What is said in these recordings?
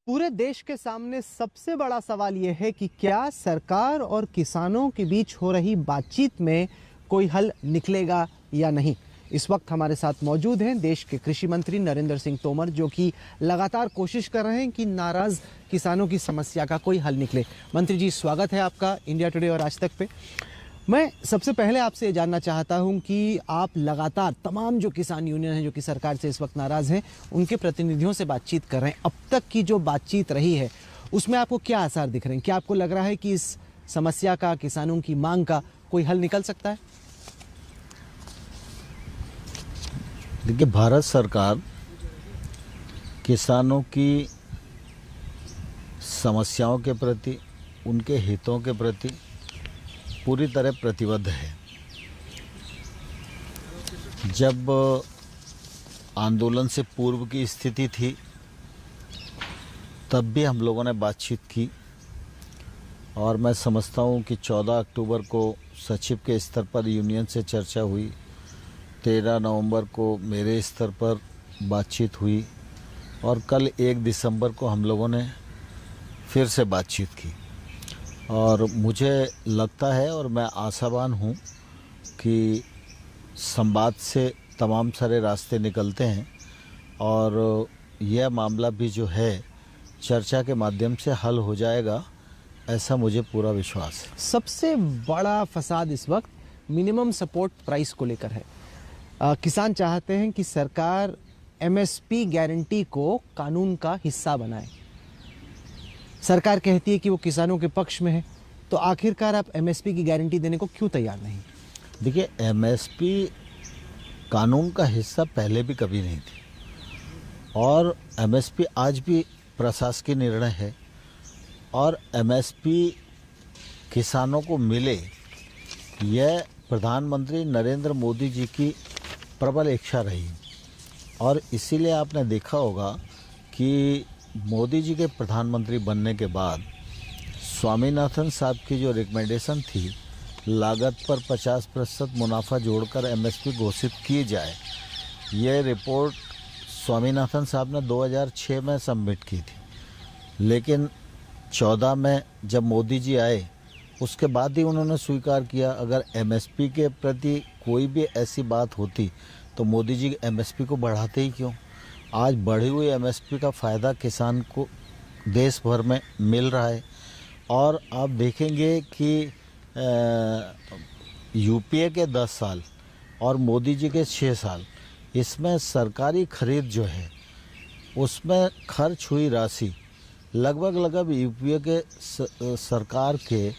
पूरे देश के सामने सबसे बड़ा सवाल यह है कि क्या सरकार और किसानों के बीच हो रही बातचीत में कोई हल निकलेगा या नहीं। इस वक्त हमारे साथ मौजूद हैं देश के कृषि मंत्री नरेंद्र सिंह तोमर, जो कि लगातार कोशिश कर रहे हैं कि नाराज किसानों की समस्या का कोई हल निकले। मंत्री जी, स्वागत है आपका इंडिया टुडे और आज तक पे। मैं सबसे पहले आपसे ये जानना चाहता हूं कि आप लगातार तमाम जो किसान यूनियन हैं जो कि सरकार से इस वक्त नाराज़ हैं, उनके प्रतिनिधियों से बातचीत कर रहे हैं। अब तक की जो बातचीत रही है उसमें आपको क्या आसार दिख रहे हैं? क्या आपको लग रहा है कि इस समस्या का, किसानों की मांग का कोई हल निकल सकता है? देखिए, भारत सरकार किसानों की समस्याओं के प्रति, उनके हितों के प्रति पूरी तरह प्रतिबद्ध है। जब आंदोलन से पूर्व की स्थिति थी तब भी हम लोगों ने बातचीत की और मैं समझता हूँ कि 14 अक्टूबर को सचिव के स्तर पर यूनियन से चर्चा हुई, 13 नवंबर को मेरे स्तर पर बातचीत हुई और कल 1 दिसंबर को हम लोगों ने फिर से बातचीत की। और मुझे लगता है और मैं आशावान हूँ कि संवाद से तमाम सारे रास्ते निकलते हैं और यह मामला भी जो है चर्चा के माध्यम से हल हो जाएगा, ऐसा मुझे पूरा विश्वास है। सबसे बड़ा फसाद इस वक्त मिनिमम सपोर्ट प्राइस को लेकर है। किसान चाहते हैं कि सरकार एमएसपी गारंटी को कानून का हिस्सा बनाए। सरकार कहती है कि वो किसानों के पक्ष में है, तो आखिरकार आप एमएसपी की गारंटी देने को क्यों तैयार नहीं? देखिए, एमएसपी कानून का हिस्सा पहले भी कभी नहीं थी और एमएसपी आज भी प्रशासकीय निर्णय है और एमएसपी किसानों को मिले, यह प्रधानमंत्री नरेंद्र मोदी जी की प्रबल इच्छा रही और इसीलिए आपने देखा होगा कि मोदी जी के प्रधानमंत्री बनने के बाद स्वामीनाथन साहब की जो रिकमेंडेशन थी, लागत पर 50% मुनाफा जोड़कर एमएसपी घोषित की जाए, यह रिपोर्ट स्वामीनाथन साहब ने 2006 में सबमिट की थी। लेकिन 14 में जब मोदी जी आए उसके बाद ही उन्होंने स्वीकार किया। अगर एमएसपी के प्रति कोई भी ऐसी बात होती तो मोदी जी एमएसपी को बढ़ाते ही क्यों? आज बढ़ी हुई एमएसपी का फ़ायदा किसान को देश भर में मिल रहा है और आप देखेंगे कि यूपीए के 10 साल और मोदी जी के 6 साल, इसमें सरकारी खरीद जो है उसमें खर्च हुई राशि लगभग यूपीए के सरकार के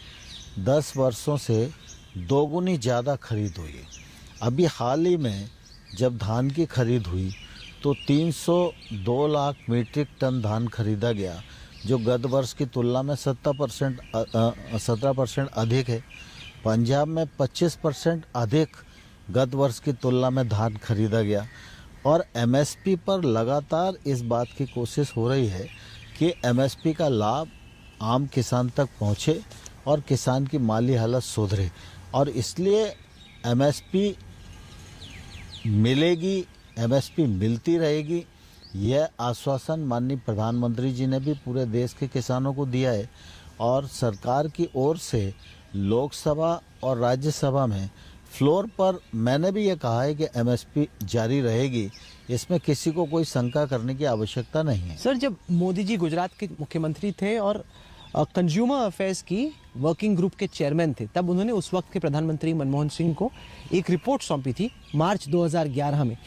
10 वर्षों से दोगुनी ज़्यादा खरीद हुई है। अभी हाल ही में जब धान की खरीद हुई तो 302 लाख मीट्रिक टन धान खरीदा गया, जो गत वर्ष की तुलना में 17% अधिक है। पंजाब में 25% अधिक गत वर्ष की तुलना में धान खरीदा गया और एमएसपी पर लगातार इस बात की कोशिश हो रही है कि एमएसपी का लाभ आम किसान तक पहुँचे और किसान की माली हालत सुधरे और इसलिए एमएसपी मिलेगी, एमएसपी मिलती रहेगी। यह आश्वासन माननीय प्रधानमंत्री जी ने भी पूरे देश के किसानों को दिया है और सरकार की ओर से लोकसभा और राज्यसभा में फ्लोर पर मैंने भी ये कहा है कि एमएसपी जारी रहेगी, इसमें किसी को कोई शंका करने की आवश्यकता नहीं है। सर, जब मोदी जी गुजरात के मुख्यमंत्री थे और कंज्यूमर अफेयर्स की वर्किंग ग्रुप के चेयरमैन थे, तब उन्होंने उस वक्त के प्रधानमंत्री मनमोहन सिंह को एक रिपोर्ट सौंपी थी मार्च 2011 में।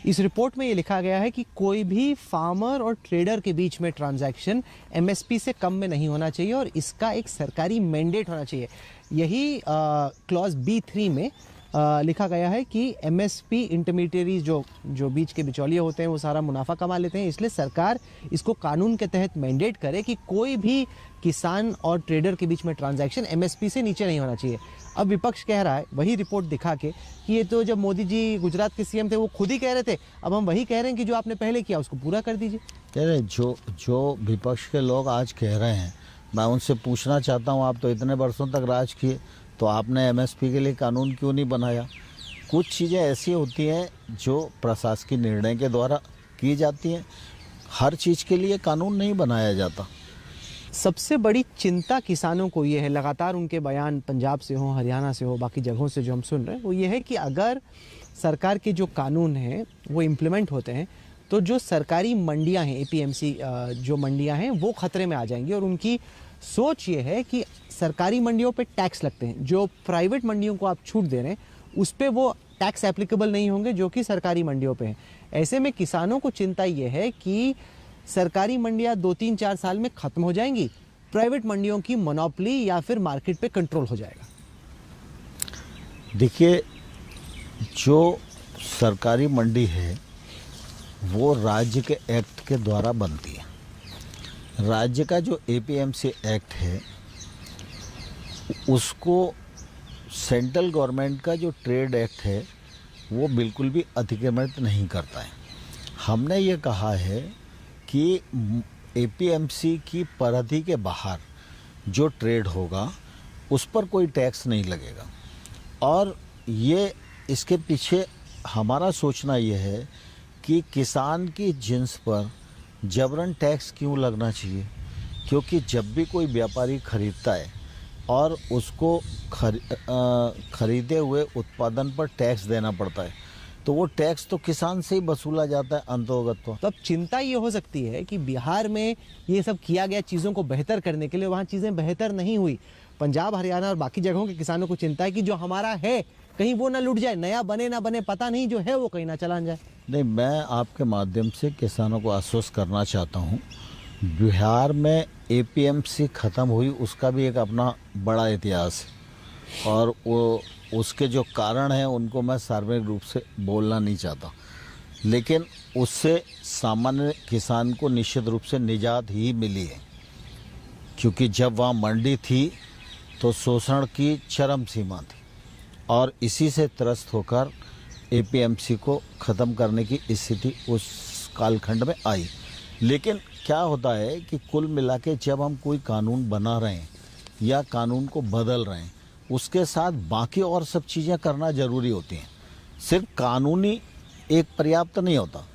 इस रिपोर्ट में ये लिखा गया है कि कोई भी फार्मर और ट्रेडर के बीच में ट्रांजैक्शन एमएसपी से कम में नहीं होना चाहिए और इसका एक सरकारी मैंडेट होना चाहिए। यही क्लॉज B3 में लिखा गया है कि एमएसपी इंटरमीडिएरीज जो बीच के बिचौलिए होते हैं वो सारा मुनाफा कमा लेते हैं, इसलिए सरकार इसको कानून के तहत मैंडेट करे कि कोई भी किसान और ट्रेडर के बीच में ट्रांजैक्शन एमएसपी से नीचे नहीं होना चाहिए। अब विपक्ष कह रहा है, वही रिपोर्ट दिखा के, कि ये तो जब मोदी जी गुजरात के सीएम थे वो खुद ही कह रहे थे, अब हम वही कह रहे हैं कि जो आपने पहले किया उसको पूरा कर दीजिए। कह रहे जो विपक्ष के लोग आज कह रहे हैं, मैं उनसे पूछना चाहता हूँ, आप तो इतने वर्षों तक राज किए, तो आपने एमएसपी के लिए कानून क्यों नहीं बनाया? कुछ चीज़ें ऐसी होती हैं जो प्रशासकीय निर्णय के द्वारा की जाती हैं। हर चीज़ के लिए कानून नहीं बनाया जाता। सबसे बड़ी चिंता किसानों को ये है, लगातार उनके बयान पंजाब से हो, हरियाणा से हो, बाकी जगहों से जो हम सुन रहे हैं, वो ये है कि अगर सरकार के जो कानून हैं वो इम्प्लीमेंट होते हैं तो जो सरकारी मंडियां हैं, एपीएमसी जो मंडियां हैं वो खतरे में आ जाएंगी। और उनकी सोच ये है कि सरकारी मंडियों पे टैक्स लगते हैं, जो प्राइवेट मंडियों को आप छूट दे रहे हैं उस पे वो टैक्स एप्लीकेबल नहीं होंगे जो कि सरकारी मंडियों पे हैं। ऐसे में किसानों को चिंता ये है कि सरकारी मंडियां 2-3-4 साल में खत्म हो जाएंगी, प्राइवेट मंडियों की मोनोपोली या फिर मार्केट पे कंट्रोल हो जाएगा। देखिए, जो सरकारी मंडी है वो राज्य के एक्ट के द्वारा बनती है। राज्य का जो एपीएमसी एक्ट है उसको सेंट्रल गवर्नमेंट का जो ट्रेड एक्ट है वो बिल्कुल भी अतिक्रमित नहीं करता है। हमने ये कहा है कि एपीएमसी की परिधि के बाहर जो ट्रेड होगा उस पर कोई टैक्स नहीं लगेगा। और ये इसके पीछे हमारा सोचना ये है कि किसान की जिन्स पर जबरन टैक्स क्यों लगना चाहिए, क्योंकि जब भी कोई व्यापारी खरीदता है और उसको खरीदे हुए उत्पादन पर टैक्स देना पड़ता है तो वो टैक्स तो किसान से ही वसूला जाता है अंतोगत। तो अब चिंता ये हो सकती है कि बिहार में ये सब किया गया चीज़ों को बेहतर करने के लिए, वहाँ चीज़ें बेहतर नहीं हुई। पंजाब, हरियाणा और बाकी जगहों के किसानों को चिंता है कि जो हमारा है कहीं वो ना लूट जाए, नया बने ना बने पता नहीं, जो है वो कहीं ना चला जाए। नहीं, मैं आपके माध्यम से किसानों को आश्वस्त करना चाहता हूँ, बिहार में एपीएमसी ख़त्म हुई उसका भी एक अपना बड़ा इतिहास है और वो उसके जो कारण हैं उनको मैं सार्वजनिक रूप से बोलना नहीं चाहता, लेकिन उससे सामान्य किसान को निश्चित रूप से निजात ही मिली है। क्योंकि जब वहाँ मंडी थी तो शोषण की चरम सीमा थी और इसी से त्रस्त होकर एपीएमसी को ख़त्म करने की स्थिति उस कालखंड में आई। लेकिन क्या होता है कि कुल मिला के जब हम कोई कानून बना रहे हैं या कानून को बदल रहे हैं उसके साथ बाकी और सब चीज़ें करना ज़रूरी होती हैं। सिर्फ कानूनी एक पर्याप्त नहीं होता।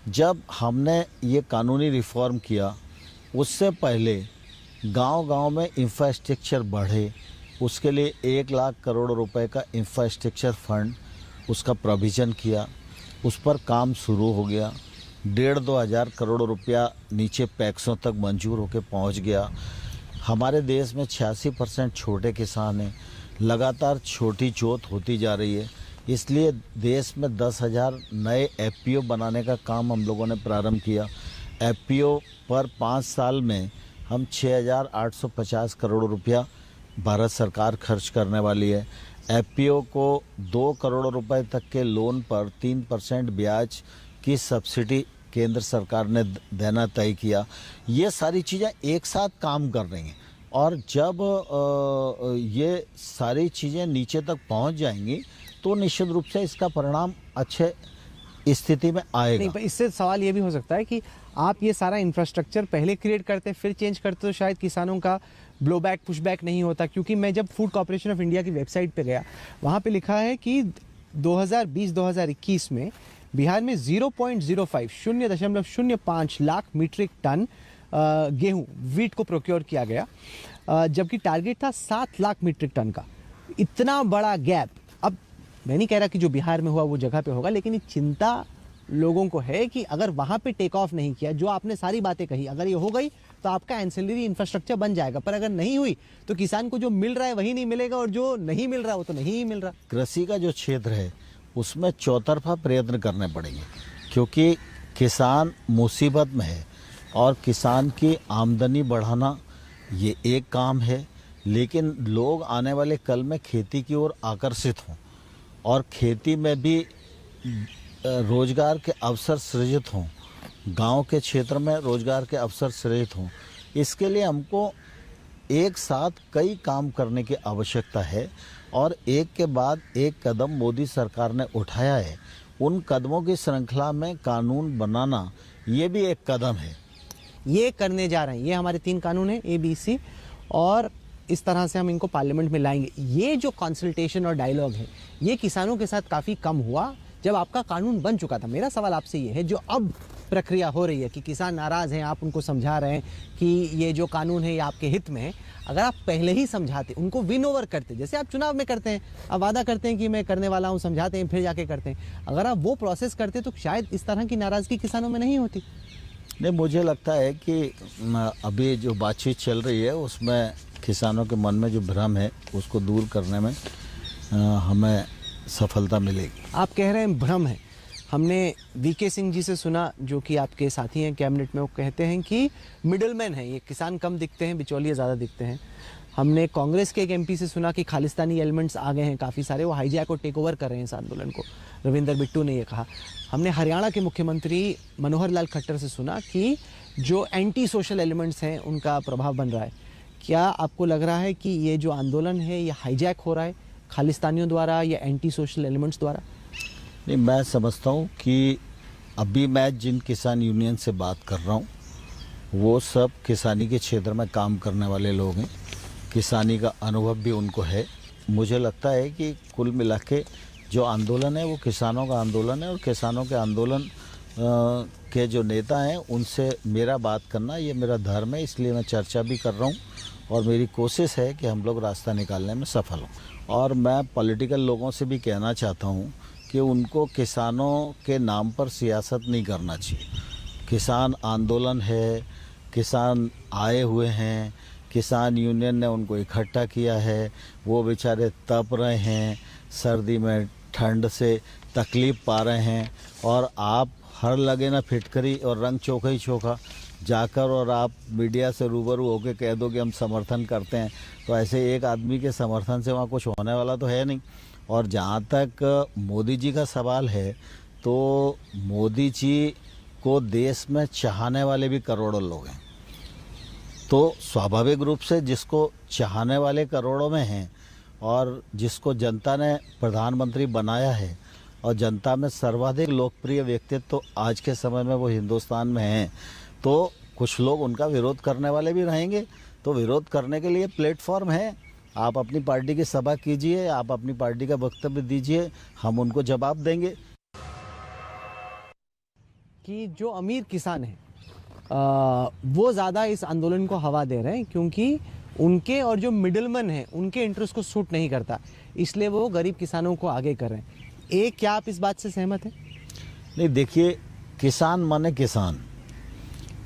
जब हमने ये कानूनी रिफॉर्म किया उससे पहले गांव-गांव में इंफ्रास्ट्रक्चर बढ़े, उसके लिए 1 लाख करोड़ रुपए का इंफ्रास्ट्रक्चर फंड उसका प्रोविज़न किया, उस पर काम शुरू हो गया। 1,500-2 हज़ार करोड़ रुपया नीचे पैक्सों तक मंजूर होकर पहुंच गया। हमारे देश में 86% छोटे किसान हैं, लगातार छोटी जोत होती जा रही है, इसलिए देश में 10,000 नए एफपीओ बनाने का काम हम लोगों ने प्रारंभ किया। एफपीओ पर 5 साल में हम 6,850 करोड़ रुपया भारत सरकार खर्च करने वाली है। एफपीओ को 2 करोड़ रुपए तक के लोन पर 3% ब्याज की सब्सिडी केंद्र सरकार ने देना तय किया। ये सारी चीज़ें एक साथ काम कर रही हैं और जब ये सारी चीज़ें नीचे तक पहुंच जाएंगी तो निश्चित रूप से इसका परिणाम अच्छे स्थिति में आएगा। नहीं, पर इससे सवाल ये भी हो सकता है कि आप ये सारा इंफ्रास्ट्रक्चर पहले क्रिएट करते फिर चेंज करते तो शायद किसानों का ब्लो बैक पुश बैक नहीं होता। क्योंकि मैं जब फूड कॉर्पोरेशन ऑफ इंडिया की वेबसाइट पे गया वहाँ पे लिखा है कि 2020-2021 में बिहार में 0.05 लाख मीट्रिक टन गेहूं वीट को प्रोक्योर किया गया, जबकि टारगेट था 7 लाख मीट्रिक टन का। इतना बड़ा गैप। अब मैं नहीं कह रहा कि जो बिहार में हुआ वो जगह पे होगा, लेकिन ये चिंता लोगों को है कि अगर वहां पे टेक ऑफ नहीं किया, जो आपने सारी बातें कही, अगर ये हो गई तो आपका एंसिलरी इंफ्रास्ट्रक्चर बन जाएगा, पर अगर नहीं हुई तो किसान को जो मिल रहा है वही नहीं मिलेगा और जो नहीं मिल रहा वो तो नहीं मिल रहा। कृषि का जो क्षेत्र है उसमें चौतरफा प्रयत्न करने पड़ेंगे, क्योंकि किसान मुसीबत में है और किसान की आमदनी बढ़ाना ये एक काम है, लेकिन लोग आने वाले कल में खेती की ओर आकर्षित हों और खेती में भी रोजगार के अवसर सृजित हों, गांव के क्षेत्र में रोजगार के अवसर सृजित हों, इसके लिए हमको एक साथ कई काम करने की आवश्यकता है और एक के बाद एक कदम मोदी सरकार ने उठाया है। उन कदमों की श्रृंखला में कानून बनाना ये भी एक कदम है। ये करने जा रहे हैं, ये हमारे 3 कानून हैं ABC, और इस तरह से हम इनको पार्लियामेंट में लाएंगे। ये जो कंसल्टेशन और डायलॉग है ये किसानों के साथ काफ़ी कम हुआ जब आपका कानून बन चुका था। मेरा सवाल आपसे ये है, जो अब प्रक्रिया हो रही है कि किसान नाराज हैं, आप उनको समझा रहे हैं कि ये जो कानून है ये आपके हित में है, अगर आप पहले ही समझाते, उनको विन ओवर करते, जैसे आप चुनाव में करते हैं, आप वादा करते हैं कि मैं करने वाला हूं, समझाते हैं, फिर जाके करते हैं, अगर आप वो प्रोसेस करते तो शायद इस तरह की नाराजगी किसानों में नहीं होती। नहीं, मुझे लगता है कि अभी जो बातचीत चल रही है उसमें किसानों के मन में जो भ्रम है उसको दूर करने में हमें सफलता मिलेगी। आप कह रहे हैं भ्रम है, हमने वीके सिंह जी से सुना जो कि आपके साथी हैं कैबिनेट में, वो कहते हैं कि मिडलमैन है ये, किसान कम दिखते हैं, बिचौलिए ज़्यादा दिखते हैं। हमने कांग्रेस के एक एमपी से सुना कि खालिस्तानी एलिमेंट्स आ गए हैं काफ़ी सारे, वो हाईजैक और टेक ओवर कर रहे हैं इस आंदोलन को, रविंदर बिट्टू ने ये कहा। हमने हरियाणा के मुख्यमंत्री मनोहर लाल खट्टर से सुना कि जो एंटी सोशल एलिमेंट्स हैं उनका प्रभाव बन रहा है। क्या आपको लग रहा है कि ये जो आंदोलन है ये हाईजैक हो रहा है खालिस्तानियों द्वारा या एंटी सोशल एलिमेंट्स द्वारा? नहीं, मैं समझता हूँ कि अभी मैं जिन किसान यूनियन से बात कर रहा हूँ वो सब किसानी के क्षेत्र में काम करने वाले लोग हैं, किसानी का अनुभव भी उनको है। मुझे लगता है कि कुल मिला के जो आंदोलन है वो किसानों का आंदोलन है और किसानों के आंदोलन के जो नेता हैं उनसे मेरा बात करना ये मेरा धर्म है, इसलिए मैं चर्चा भी कर रहा हूँ और मेरी कोशिश है कि हम लोग रास्ता निकालने में सफल हों। और मैं पॉलिटिकल लोगों से भी कहना चाहता हूँ कि उनको किसानों के नाम पर सियासत नहीं करना चाहिए। किसान आंदोलन है, किसान आए हुए हैं, किसान यूनियन ने उनको इकट्ठा किया है, वो बेचारे तप रहे हैं, सर्दी में ठंड से तकलीफ़ पा रहे हैं और आप हर लगे ना फिटकरी और रंग चोखा ही चोखा जाकर और आप मीडिया से रूबरू होकर कह दो कि हम समर्थन करते हैं, तो ऐसे एक आदमी के समर्थन से वहाँ कुछ होने वाला तो है नहीं। और जहाँ तक मोदी जी का सवाल है तो मोदी जी को देश में चाहने वाले भी करोड़ों लोग हैं, तो स्वाभाविक रूप से जिसको चाहने वाले करोड़ों में हैं और जिसको जनता ने प्रधानमंत्री बनाया है और जनता में सर्वाधिक लोकप्रिय व्यक्तित्व तो आज के समय में वो हिंदुस्तान में हैं, तो कुछ लोग उनका विरोध करने वाले भी रहेंगे। तो विरोध करने के लिए प्लेटफॉर्म है, आप अपनी पार्टी की सभा कीजिए, आप अपनी पार्टी का वक्तव्य दीजिए, हम उनको जवाब देंगे। कि जो अमीर किसान हैं वो ज़्यादा इस आंदोलन को हवा दे रहे हैं क्योंकि उनके और जो मिडलमैन हैं उनके इंटरेस्ट को सूट नहीं करता, इसलिए वो गरीब किसानों को आगे कर रहे हैं। क्या आप इस बात से सहमत हैं? नहीं, देखिए, किसान माने किसान,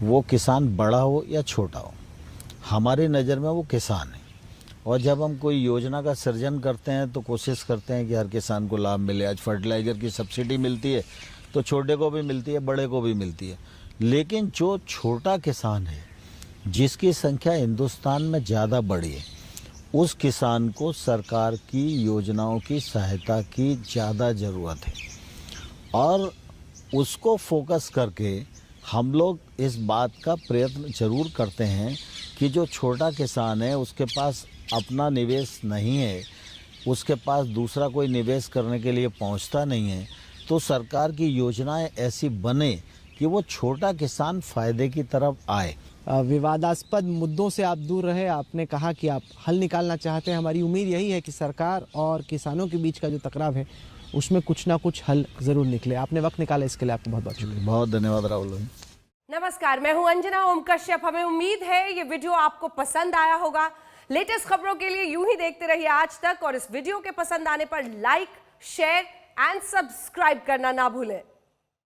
वो किसान बड़ा हो या छोटा हो, हमारी नज़र में वो किसान है। और जब हम कोई योजना का सृजन करते हैं तो कोशिश करते हैं कि हर किसान को लाभ मिले। आज फर्टिलाइज़र की सब्सिडी मिलती है तो छोटे को भी मिलती है, बड़े को भी मिलती है, लेकिन जो छोटा किसान है जिसकी संख्या हिंदुस्तान में ज़्यादा बड़ी है, उस किसान को सरकार की योजनाओं की सहायता की ज़्यादा ज़रूरत है। और उसको फोकस करके हम लोग इस बात का प्रयत्न जरूर करते हैं कि जो छोटा किसान है उसके पास अपना निवेश नहीं है, उसके पास दूसरा कोई निवेश करने के लिए पहुंचता नहीं है, तो सरकार की योजनाएं ऐसी बने कि वो छोटा किसान फायदे की तरफ आए। विवादास्पद मुद्दों से आप दूर रहे, आपने कहा कि आप हल निकालना चाहते हैं। हमारी उम्मीद यही है कि सरकार और किसानों के बीच का जो टकराव है उसमें कुछ ना कुछ हल जरूर निकले। आपने वक्त निकाला इसके लिए आपको बहुत बहुत शुक्रिया। बहुत धन्यवाद राहुल। नमस्कार, मैं हूं अंजना ओम कश्यप। हमें उम्मीद है ये वीडियो आपको पसंद आया होगा। लेटेस्ट खबरों के लिए यूं ही देखते रहिए आज तक और इस वीडियो के पसंद आने पर लाइक, शेयर एंड सब्सक्राइब करना ना भूलें।